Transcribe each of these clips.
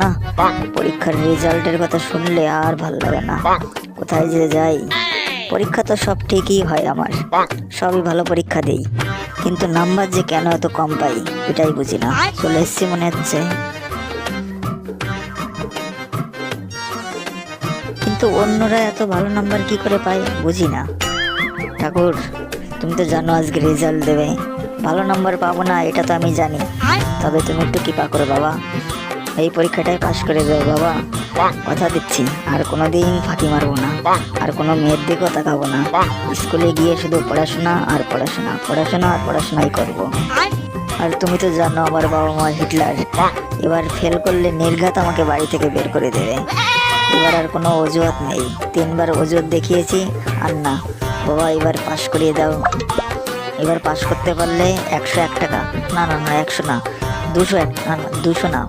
না, পরীক্ষার রেজাল্টের কথা শুনলে আর ভাল লাগে না। কোথায় যে যাই, পরীক্ষা তো সব ঠিকই হয় আমার, সবই ভালো পরীক্ষা দেই, কিন্তু নাম্বার যে কেন এত কম পাই এটাই বুঝি না। চলে এসছি মনে হচ্ছে, কিন্তু অন্যরা এত ভালো নাম্বার কি করে পায় বুঝি না। ঠাকুর, তুমি তো জানো আজকে রেজাল্ট দেবে, ভালো নাম্বার পাবো না এটা তো আমি জানি, তবে তুমি একটু কৃপা করো বাবা, এই পরীক্ষাটায় পাশ করে দেবো বাবা, কথা দিচ্ছি আর কোনোদিন ফাঁকি মারবো না, আর কোনো মেয়ের দিকেও তাকাবো না, স্কুলে গিয়ে শুধু পড়াশোনা আর পড়াশোনা, পড়াশোনা আর পড়াশোনাই করবো। আর তুমি তো জানো আমার বাবা মা হিটলার, এবার ফেল করলে নির্ঘাত আমাকে বাড়ি থেকে বের করে দেবে। এবার আর কোনো অজুহাত নেই, 3বার অজুহাত দেখিয়েছি আর না, বাবা এবার পাশ করিয়ে দাও। এবার পাশ করতে পারলে 101 টাকা, না না না 100 না 201, না না 200 না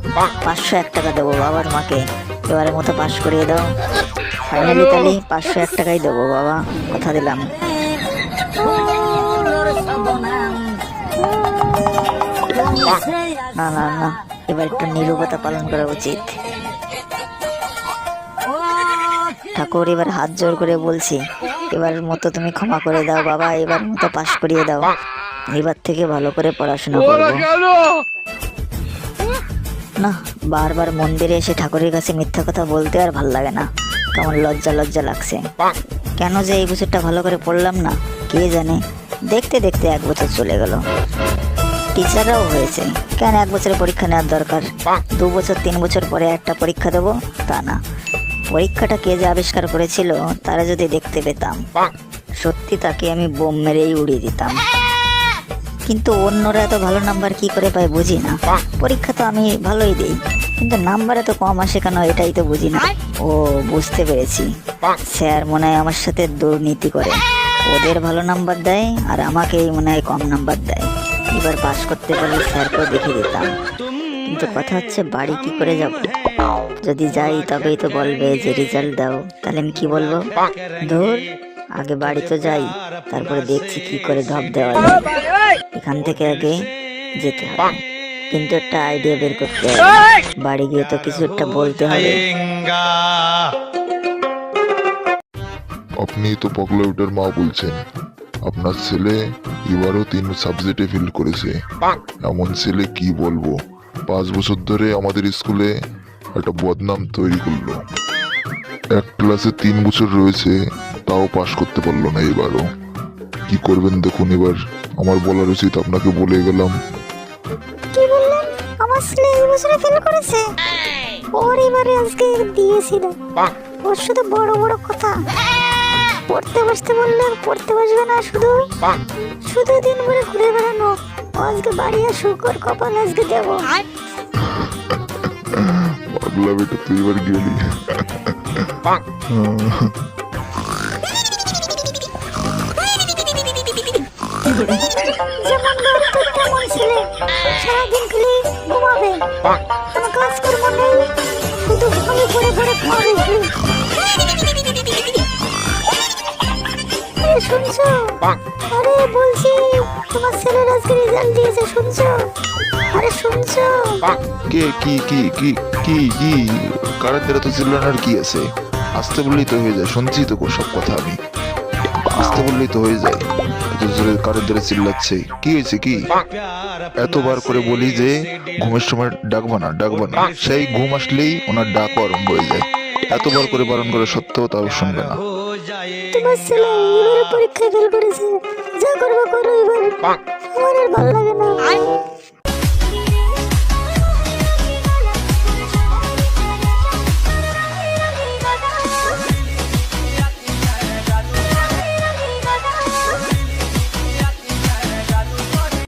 501 টাকা দেবো বাবার মাকে, এবারের মতো পাশ করিয়ে দাও। ফাইনালি তাহলে 501 টাকাই দেবো বাবা, কথা দিলাম। না না না, এবার একটু নীরবতা পালন করা উচিত। ঠাকুর, এবার হাত জোর করে বলছি, এবারের মতো তুমি ক্ষমা করে দাও বাবা, এবার মতো পাশ করিয়ে দাও, এবার থেকে ভালো করে পড়াশোনা করবো। না, বারবার মন্দিরে এসে ঠাকুরের কাছে মিথ্যা কথা বলতে আর ভাল লাগে না, কেমন লজ্জা লজ্জা লাগছে। কেন যে এই বছরটা ভালো করে পড়লাম না কে জানে, দেখতে দেখতে 1 বছর চলে গেল, টিচাররাও হয়েছে, কেন 1 বছরের পরীক্ষা নেওয়ার দরকার, 2 বছর 3 বছর পরে একটা পরীক্ষা দেবো তা না। পরীক্ষাটা কে যে আবিষ্কার করেছিল তারা যদি দেখতে পেতাম, সত্যি তাকে আমি বোম মেরেই উড়িয়ে দিতাম। কিন্তু অন্যরা এত ভালো নাম্বার কি করে পায় বুঝি না, পরীক্ষা তো আমি ভালোই দিই, কিন্তু নাম্বার এত কম আসে কেন এটাই তো বুঝি না। ও বুঝতে পেরেছি, স্যার মনে হয় আমার সাথে দুর্নীতি করে, ওদের ভালো নাম্বার দেয় আর আমাকেই মনে হয় কম নাম্বার দেয়। এবার পাশ করতে পারলে স্যারকেও দেখে দিতাম, কিন্তু কথা হচ্ছে বাড়ি কি করে যাব, যদি যাই তবেই তো বলবে যে রেজাল্ট দাও, তাহলে আমি কি বলবো? ধুর, আগে বাড়ি তো যাই, তারপরে দেখছি কি করে ঢপ দেওয়া যায়, এখান থেকে আগে যেতে হবে, কিন্তু একটা আইডিয়া বের করতে হবে, বাড়ি গিয়ে তো কিছু একটা বলতে হবে। আপনি তো পকলাউটার মা বলছেন, আপনার ছেলে এবারও 3 সাবজেক্টে ফেল করেছে, এমন ছেলে কি বলবো, 5 বছর ধরে আমাদের স্কুলে একটা বদনাম তৈরি করলো, এক ক্লাসে 3 বছর রয়েছে তাও পাশ করতে পারলো না, এবারও কি করবেন দেখুন। এবার আমার বলার উচিত, আপনাকে বলে গেলাম। কি বললেন? আমার ছেলে এই বছরে ফেল করেছে? ওর এবারে আজকে দিয়েছিল, ওর শুধু বড় বড় কথা, পড়তে বসতে বললে পড়তে বসবে না, শুধু শুধু দিন ভরে ঘুরে বেড়ানো, আজকে বাড়ি আসুক, ওর কপাল আজকে দেবো। পাগলা বেটা, তুই এবার গেলি। যেমন লোক তো তেমন ছেলে, সারাদিন খালি ঘুমাবে, কোনো কাজকর্ম নেই, শুধু ঘুমিয়ে পড়ে পড়ে খাবে। শুনছো? আরে বলছি, তোমার ছেলের আজকে রেজাল্ট দিয়েছে, শুনছো? আরে শুনছো? কে কি কি কি কি কি কারের দ্বারা তো চিল্লানোর কি আছে, আসতে বললেই তো হয়ে যায়, শুনছি তো সব কথা আমি, আসতে বললেই তো হয়ে যায়, এত জোরে কারের দ্বারা চিল্লাচ্ছে, কি হয়েছে কি? এতবার করে বলি যে ঘুমের সময় ডাকবা না ডাকবা না, সেই ঘুম আসলেই ওনার ডাক আরম্ভ হয়ে যায়, এতবার করে বারণ করা সত্ত্বেও তাও শুনবে না। তোমার ছেলে এবারে পরীক্ষায় ফেল করেছে, যা করবো করো, এবার আমার আর ভালো